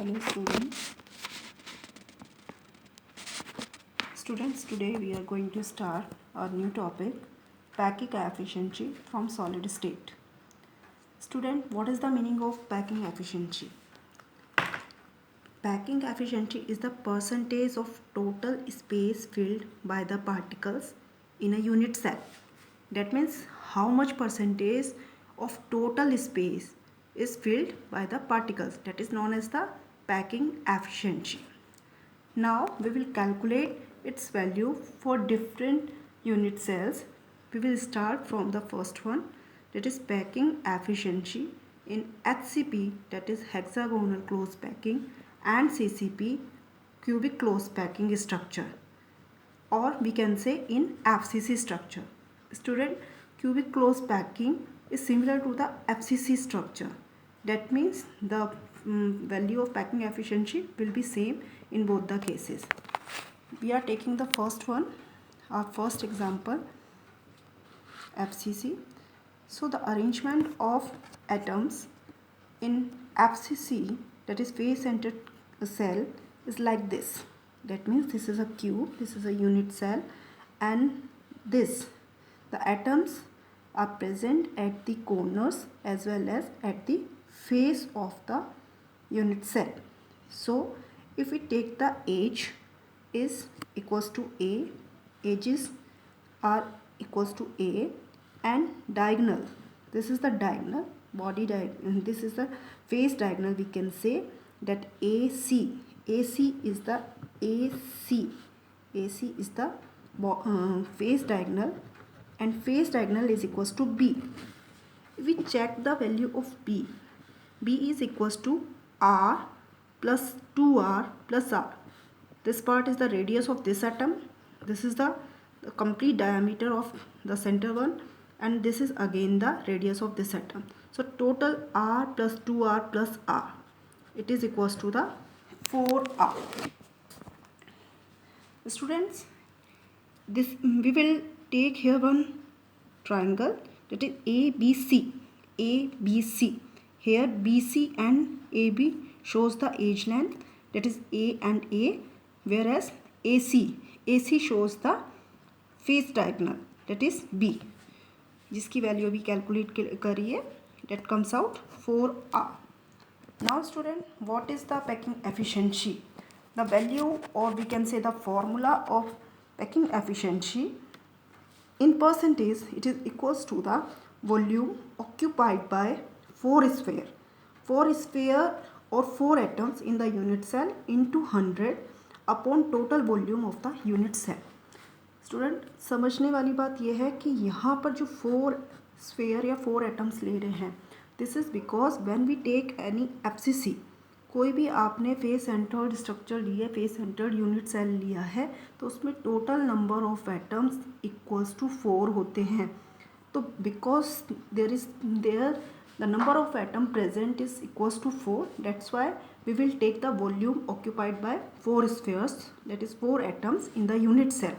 Hello students. Today we are going to start our new topic, packing efficiency from solid state. Student, what is the meaning of packing efficiency? Packing efficiency is the percentage of total space filled by the particles in a unit cell. That means how much percentage of total space is filled by the particles. That is known as the packing efficiency. Now we will calculate its value for different unit cells. We will start from the first one, that is packing efficiency in HCP, that is hexagonal close packing, and CCP, cubic close packing structure, or we can say in FCC structure. Student, cubic close packing is similar to the FCC structure. That means the value of packing efficiency will be same in both the cases. We are taking the first one, our first example, FCC. So the arrangement of atoms in FCC, that is face centered cell, is like this. That means this is a cube, this is a unit cell, and this, the atoms are present at the corners as well as at the face of the unit cell. So if we take the edge is equals to A, edges are equals to A, and diagonal, this is the diagonal, body diagonal, this is the face diagonal, we can say that AC is the AC is the face diagonal, and face diagonal is equals to B. If we check the value of B is equals to R plus 2R plus R. This part is the radius of this atom, this is the complete diameter of the center one, and this is again the radius of this atom. So total R plus 2R plus R, it is equals to the 4R. Students, this we will take here one triangle, that is ABC. Here BC and AB shows the edge length, that is A and A, whereas AC shows the face diagonal, that is B, जिसकी value अभी calculate करिए, that comes out 4R. Now student, what is the packing efficiency? The value, or we can say the formula of packing efficiency in percentage, it is equals to the volume occupied by 4 sphere or 4 atoms in the unit cell into 100 upon total volume of the unit cell. Student, समझने वाली बात यह है कि यहाँ पर जो 4 sphere या 4 एटम्स ले रहे हैं, this is because when we take any FCC, कोई भी आपने फेस सेंटर्ड स्ट्रक्चर लिया, फेस सेंटर्ड यूनिट सेल लिया है, तो उसमें total number of atoms equals to 4 होते हैं. तो because there the number of atom present is equals to 4, that's why we will take the volume occupied by 4 spheres, that is 4 atoms in the unit cell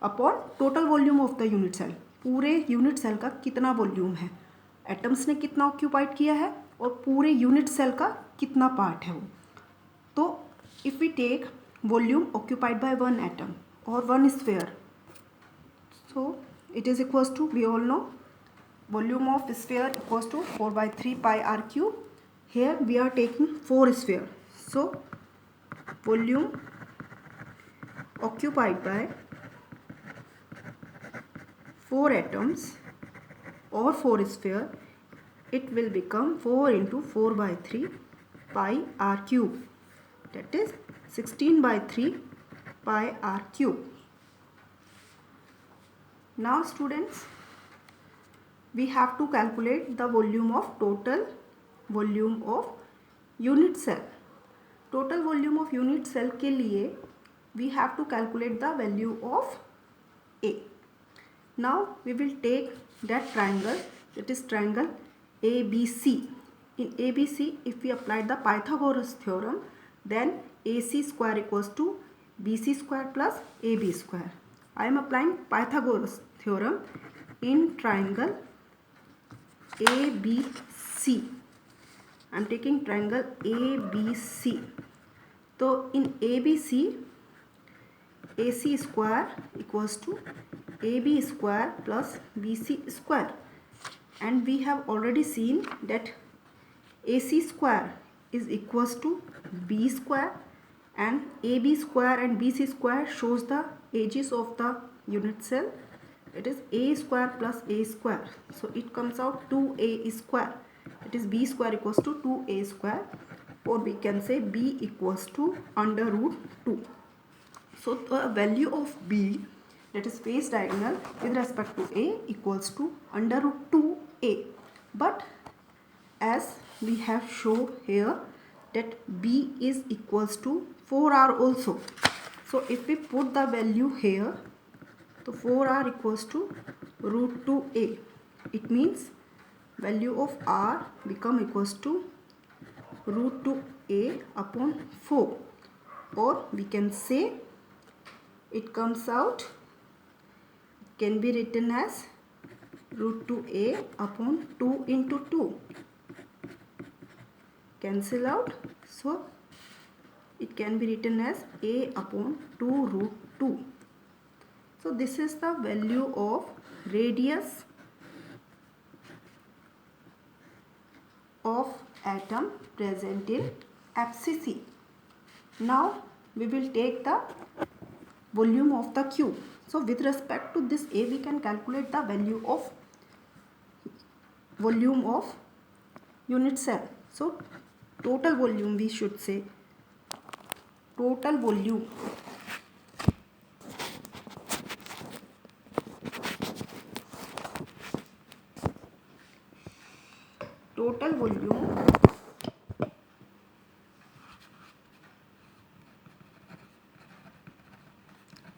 upon total volume of the unit cell. पूरे unit cell का कितना volume है, atoms ने कितना occupied किया है, और पूरे यूनिट सेल का कितना पार्ट है वो. तो if we take volume occupied by 1 atom और 1 sphere, so it is equals to, we all know, volume of sphere equals to 4 by 3 pi r cube. Here we are taking 4 sphere, so volume occupied by 4 atoms or 4 sphere, it will become 4 into 4 by 3 pi r cube, that is 16 by 3 pi r cube. Now students, we have to calculate the volume of total volume of unit cell. Total volume of unit cell के लिए we have to calculate the value of A. Now we will take that triangle, that is triangle ABC. In ABC, if we apply the Pythagoras theorem, then AC square equals to BC square plus AB square. I am applying Pythagoras theorem in triangle ABC. I am taking triangle ABC. So in ABC, AC square equals to AB square plus BC square, and we have already seen that AC square is equals to B square, and AB square and BC square shows the edges of the unit cell. It is A square plus A square, so it comes out 2A square. It is B square equals to 2A square, or we can say B equals to under root 2. So the value of B, that is face diagonal with respect to A, equals to under root 2A. But as we have shown here that B is equals to 4R also. So if we put the value here, so 4R equals to root 2A. It means value of R become equals to root 2A upon 4, or we can say it comes out, can be written as root 2A upon 2 into 2. Cancel out, so it can be written as A upon 2 root 2. So this is the value of radius of atom present in FCC. Now we will take the volume of the cube. So with respect to this A, we can calculate the value of volume of unit cell. So total volume, we should say total volume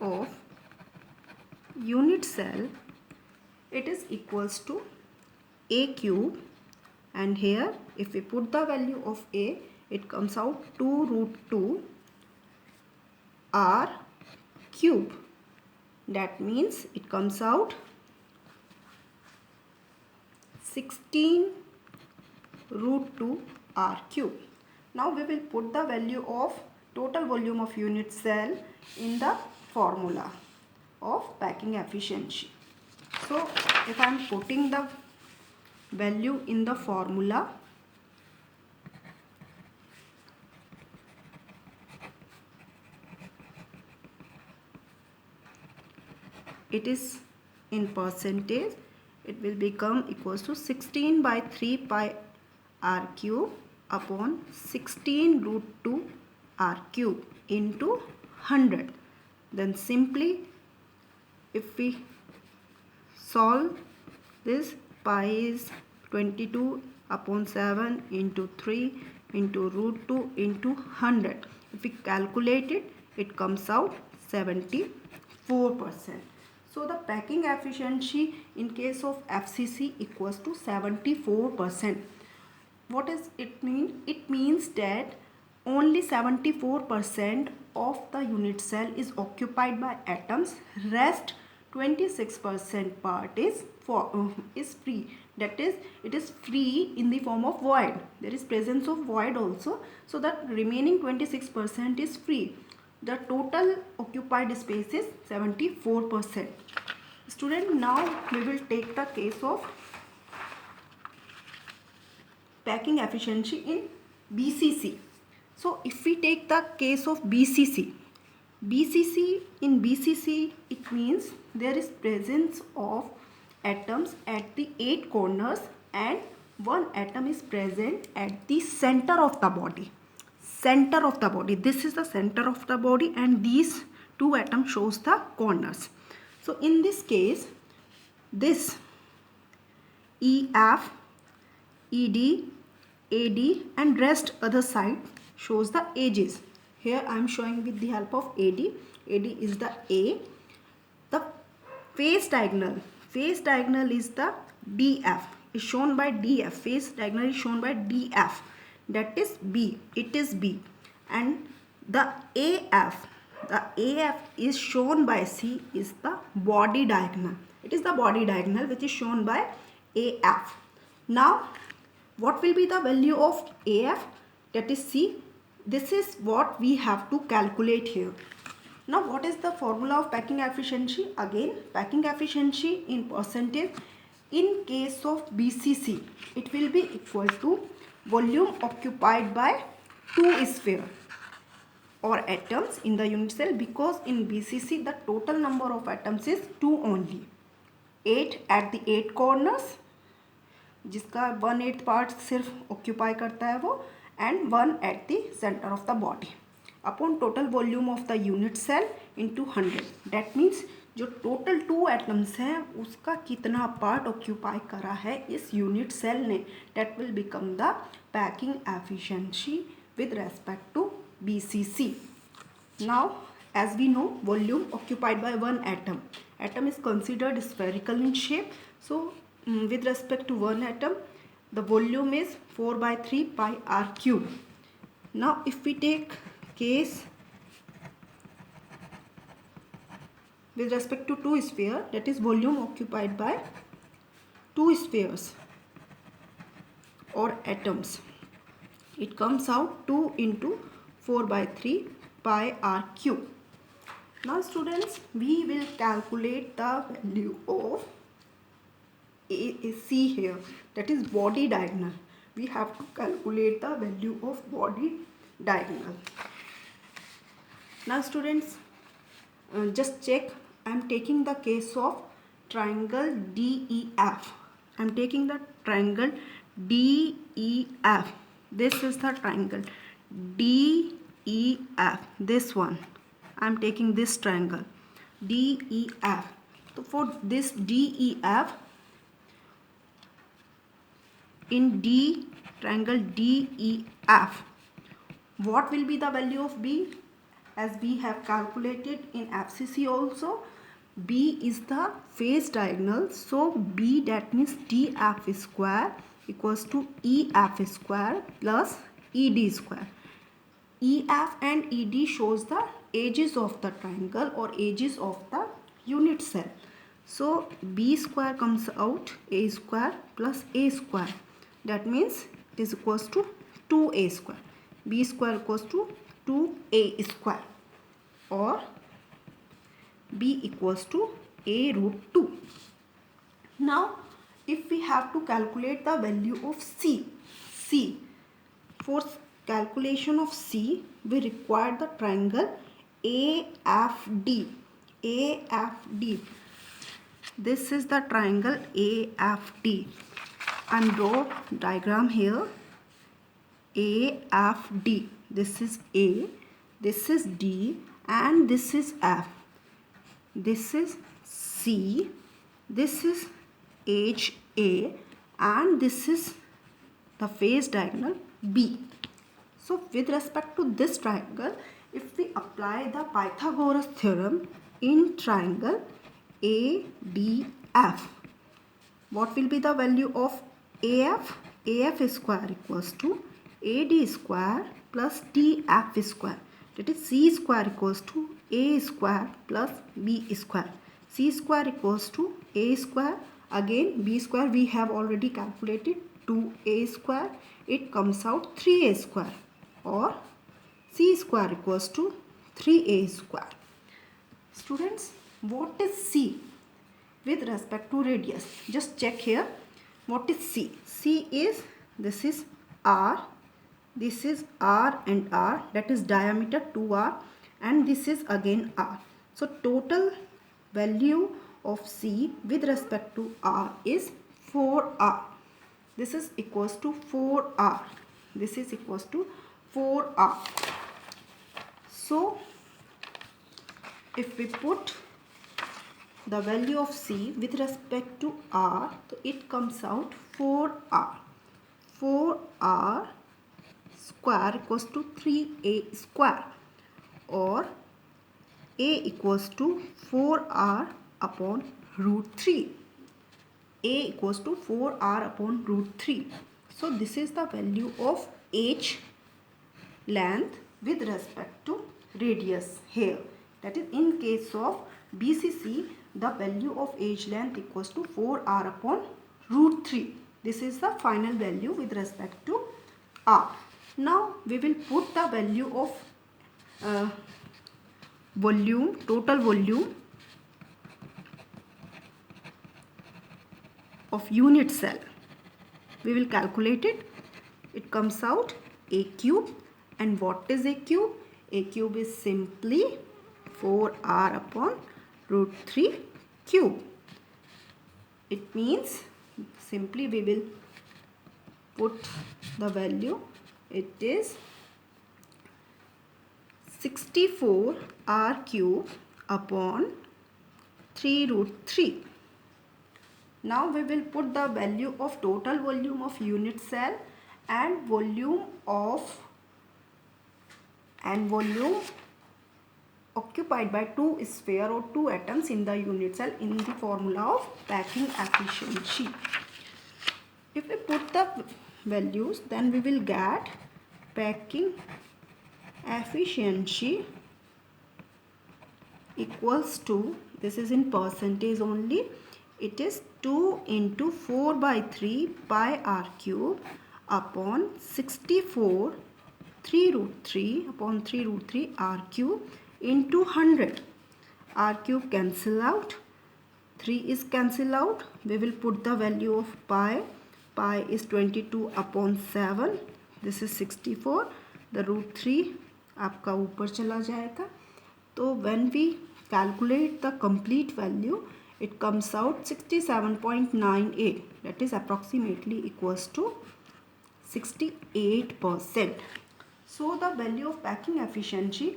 of unit cell, it is equals to A cube, and here if we put the value of A, it comes out 2 root 2 R cube. That means it comes out 16 root 2 R cube. Now we will put the value of total volume of unit cell in the formula of packing efficiency. So if I am putting the value in the formula, it is in percentage, it will become equals to 16 by 3 pi R cube upon 16 root 2 R cube into 100. Then simply if we solve this, pi is 22 upon 7 into 3 into root 2 into 100. If we calculate it, it comes out 74%. So the packing efficiency in case of FCC equals to 74%. What does it mean? It means that only 74% of the unit cell is occupied by atoms. Rest 26% part is free. That is, it is free in the form of void. There is presence of void also. So that remaining 26% is free. The total occupied space is 74%. Student, now we will take the case of packing efficiency in BCC. So if we take the case of BCC, in BCC it means there is presence of atoms at the 8 corners and one atom is present at the center of the body. This is the center of the body, and these 2 atoms shows the corners. So in this case, this EF, ED, AD and rest other side shows the edges. Here I am showing with the help of AD. AD is the A. The face diagonal is the DF, is shown by DF. Face diagonal is shown by DF. That is B. It is B. And the AF is shown by C, is the body diagonal. It is the body diagonal which is shown by AF. Now What will be the value of AF, that is C? This is what we have to calculate here. Now what is the formula of packing efficiency? Again, packing efficiency in percentage. In case of BCC, it will be equal to volume occupied by 2 sphere or atoms in the unit cell, because in BCC the total number of atoms is 2 only. 8 at the 8 corners, जिसका 1/8 part सिर्फ occupy करता है वो, and 1 at the centre of the body, upon total volume of the unit cell into 100. That means जो total 2 atoms हैं उसका कितना part occupy करा है इस यूनिट सेल ने, that will become the packing efficiency with respect to BCC. Now as we know, volume occupied by one atom. Atom is considered spherical in shape. So with respect to one atom, the volume is 4/3 pi r cube. Now if we take case with respect to 2 sphere, that is volume occupied by 2 spheres or atoms, it comes out 2 into 4/3 pi r cube. Now students, we will calculate the value of C here, that is body diagonal. We have to calculate the value of body diagonal. Now students, just check, I am taking the case of triangle DEF. I am taking the triangle DEF. This is the triangle DEF, this one. I am taking this triangle DEF. So for this DEF, in triangle DEF, what will be the value of B? As we have calculated in FCC also, B is the phase diagonal. So B, that means DF square equals to EF square plus ED square. EF and ED shows the edges of the triangle or edges of the unit cell. So B square comes out A square plus A square. That means it is equals to 2A square. B square equals to 2A square, or B equals to A root 2. Now if we have to calculate the value of C, for calculation of C we require the triangle AFD. This is the triangle AFD. I am draw diagram here. AFD, this is A, this is D, and this is F. This is C, this is HA, and this is the phase diagonal B. So with respect to this triangle, if we apply the Pythagoras theorem in triangle ADF, what will be the value of AF? AF square equals to AD square plus DF square. That is C square equals to A square plus B square. C square equals to A square. Again B square we have already calculated, 2A square. It comes out 3A square, or C square equals to 3A square. Students, what is C with respect to radius? Just check here. What is C? C is, this is R, this is R and R, that is diameter 2R, and this is again R. So total value of C with respect to R is 4R. This is equals to 4R. This is equals to 4R. So if we put the value of C with respect to R, so it comes out 4R. 4R square equals to 3A square, or A equals to 4R upon root 3. A equals to 4R upon root 3. So this is the value of H length with respect to radius here. That is, in case of BCC, the value of H length equals to 4R upon root 3. This is the final value with respect to R. Now we will put the value of volume, total volume of unit cell. We will calculate it. It comes out A cube. And what is A cube? A cube is simply 4R upon root 3 cube. It means simply we will put the value. It is 64R cube upon 3 root 3. Now we will put the value of total volume of unit cell and volume occupied by two sphere or two atoms in the unit cell in the formula of packing efficiency. If we put the values, then we will get packing efficiency equals to, this is in percentage only, it is 2 into 4 by 3 pi r cube upon 64 3 root 3 upon 3 root 3 r cube into 100. R cube cancel out, 3 is cancel out. We will put the value of pi. Pi is 22 upon 7. This is 64. The root 3 आपका ऊपर चला जाएगा. तो when we calculate the complete value, it comes out 67.98. That is approximately equals to 68%. So the value of packing efficiency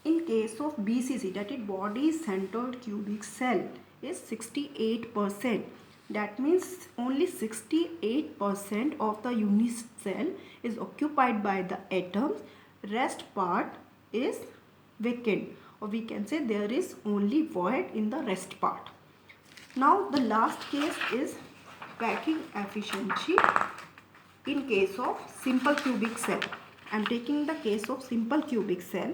in case of BCC, that is body centered cubic cell, is 68%. That means only 68% of the unit cell is occupied by the atoms. Rest part is vacant, or we can say there is only void in the rest part. Now the last case is packing efficiency in case of simple cubic cell. I am taking the case of simple cubic cell.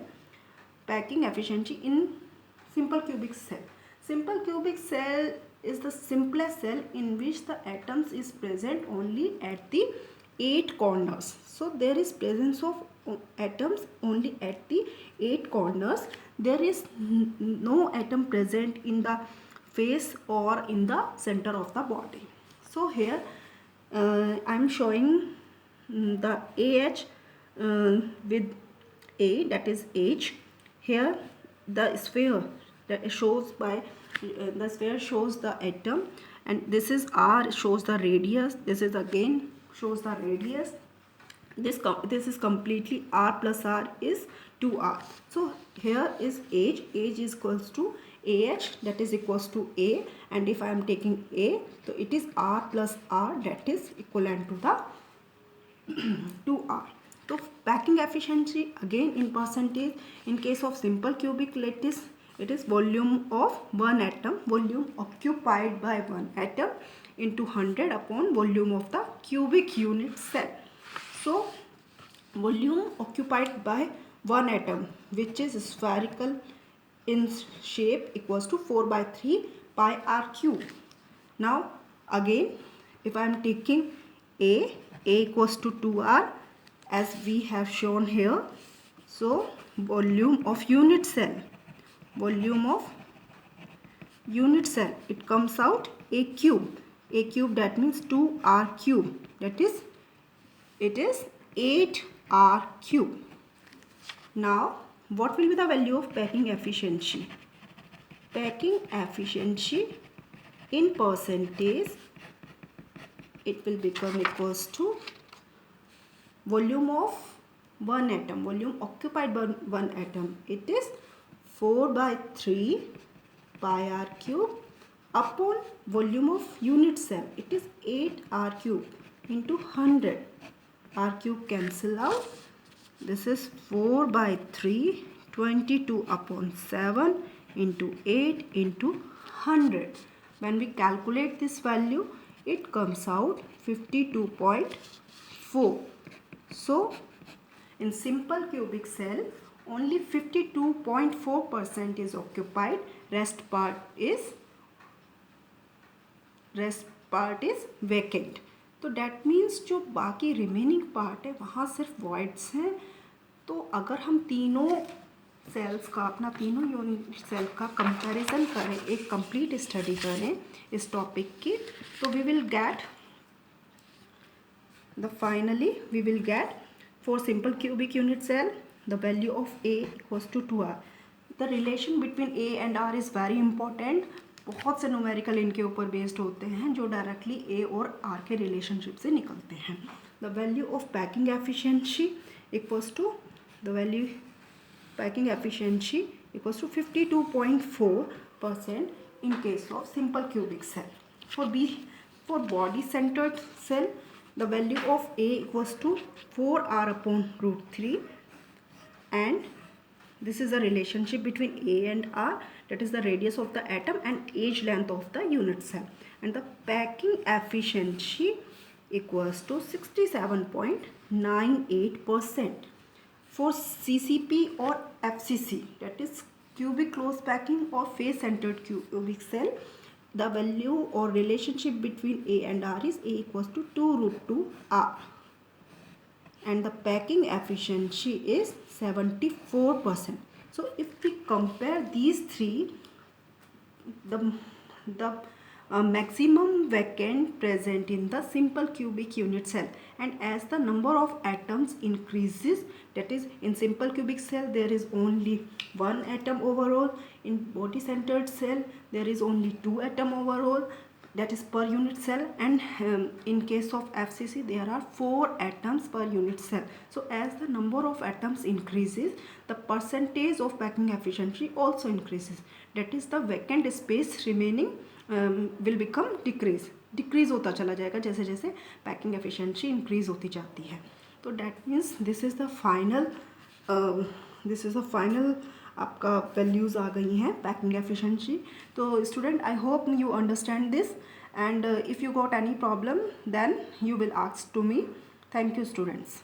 Packing efficiency in simple cubic cell. Simple cubic cell is the simplest cell in which the atoms is present only at the 8 corners. So there is presence of atoms only at the 8 corners. There is no atom present in the face or in the center of the body. So here I am showing the AH with A, that is H. Here the sphere that shows by the sphere shows the atom, and this is R, shows the radius. This is again shows the radius. This is completely R plus R is 2R. So here is H. H is equals to AH, that is equals to A, and if I am taking A, so it is R plus R, that is equivalent to the 2R. So packing efficiency again in percentage. In case of simple cubic lattice, it is volume of one atom, volume occupied by one atom into 100 upon volume of the cubic unit cell. So volume occupied by one atom, which is spherical in shape, equals to 4 by 3 pi r cube. Now again, if I am taking A equals to 2R, as we have shown here. So volume of unit cell, it comes out A cube. A cube, that means 2R cube, that is it is 8R cube. Now what will be the value of packing efficiency? Packing efficiency in percentage, it will become equals to volume of one atom, volume occupied by one atom, it is 4 by 3 pi r cube upon volume of unit cell, it is 8 r cube into 100. R cube cancel out. This is 4 by 3, 22 upon 7 into 8 into 100. When we calculate this value, it comes out 52.4. So in simple cubic cell, only 52.4% is occupied. Rest part is vacant. तो that means जो बाकी remaining part है वहाँ सिर्फ voids हैं। तो अगर हम तीनों सेल्स का, अपना तीनों यूनिट सेल का कंपैरिजन करें, एक कंप्लीट स्टडी करें इस टॉपिक की, तो we will get finally we will get for simple cubic unit cell the value of A equals to 2R. The relation between A and R is very important. बहुत से numerical इनके ऊपर based होते हैं जो directly A और R के relationship से निकलते हैं. The value of packing efficiency equals to the value packing efficiency equals to 52.4% in case of simple cubic cell. For body centered cell, the value of A equals to 4R upon root 3, and this is the relationship between A and R, that is the radius of the atom and age length of the unit cell, and the packing efficiency equals to 67.98%. For CCP or FCC, that is cubic close packing or face centered cubic cell, the value or relationship between A and R is A equals to 2 root 2 R, and the packing efficiency is 74%. So if we compare these three, the maximum vacant present in the simple cubic unit cell, and as the number of atoms increases, that is in simple cubic cell there is only one atom overall, in body centered cell there is only 2 atom overall, that is per unit cell, and in case of FCC there are 4 atoms per unit cell. So as the number of atoms increases, the percentage of packing efficiency also increases, that is the vacant space remaining will become decrease होता चला जाएगा जैसे जैसे packing efficiency increase होती जाती है. तो that means this is the final आपका वैल्यूज़ आ गई हैं पैकिंग एफिशिएंसी. तो student, I hope you understand this, and if you got any problem then you will ask to me. Thank you students.